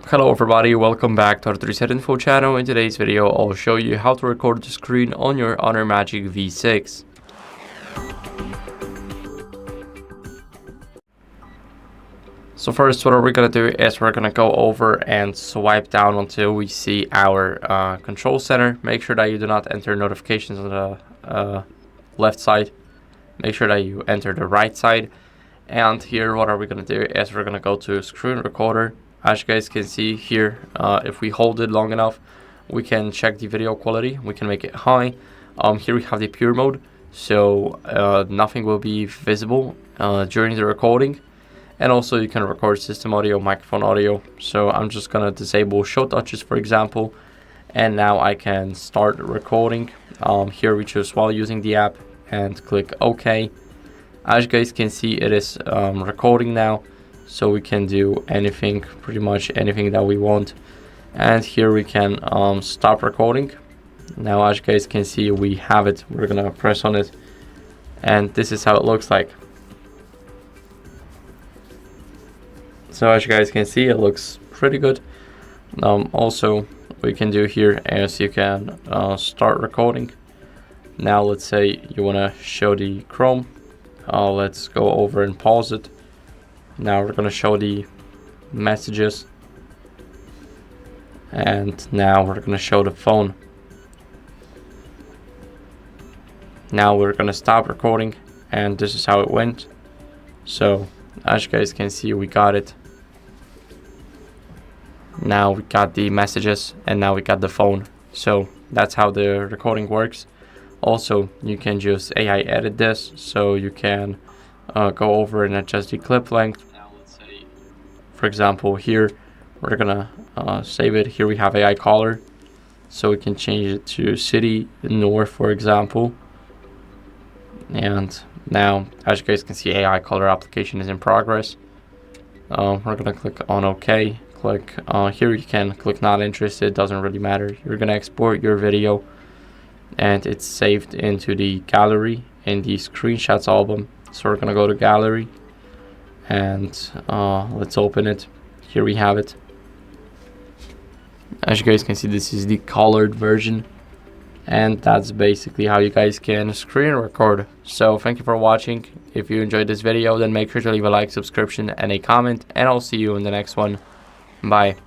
Hello everybody, welcome back to HardReset.Info channel. In today's video, I'll show you how to record the screen on your Honor Magic V6. So first, what we're going to do is we're going to go over and swipe down until we see our control center. Make sure that you do not enter notifications on the left side. Make sure that you enter the right side. And here, what are we going to do is we're going to go to screen recorder. As you guys can see here, if we hold it long enough, we can check the video quality. We can make it high. Here we have the pure mode, so nothing will be visible during the recording. And also you can record system audio, microphone audio. So I'm just gonna disable show touches, for example, and now I can start recording. Here we choose while using the app and click OK. As you guys can see, it is recording now. So we can do anything, pretty much anything that we want. And here we can stop recording. Now, as you guys can see, we have it. We're gonna press on it, and this is how it looks like. So as you guys can see, it looks pretty good. Also, what we can do here is you can start recording. Now, let's say you wanna show the Chrome. Let's go over and pause it. Now we're going to show the messages, and now we're going to show the phone. Now we're going to stop recording, and this is how it went. So as you guys can see, we got it. Now we got the messages, and now we got the phone. So that's how the recording works. Also, you can just AI edit this, so you can go over and adjust the clip length. Now let's say, for example, here we're gonna save it. Here we have AI caller, so we can change it to city north, for example. And now, as you guys can see, AI caller application is in progress. We're gonna click on OK. Click here. You can click not interested. Doesn't really matter. You're gonna export your video, and it's saved into the gallery in the screenshots album. So we're gonna go to gallery, and let's open it. Here we have it. As you guys can see, this is the colored version, and that's basically how you guys can screen record. So thank you for watching. If you enjoyed this video, then make sure to leave a like, subscription, and a comment, and I'll see you in the next one. Bye.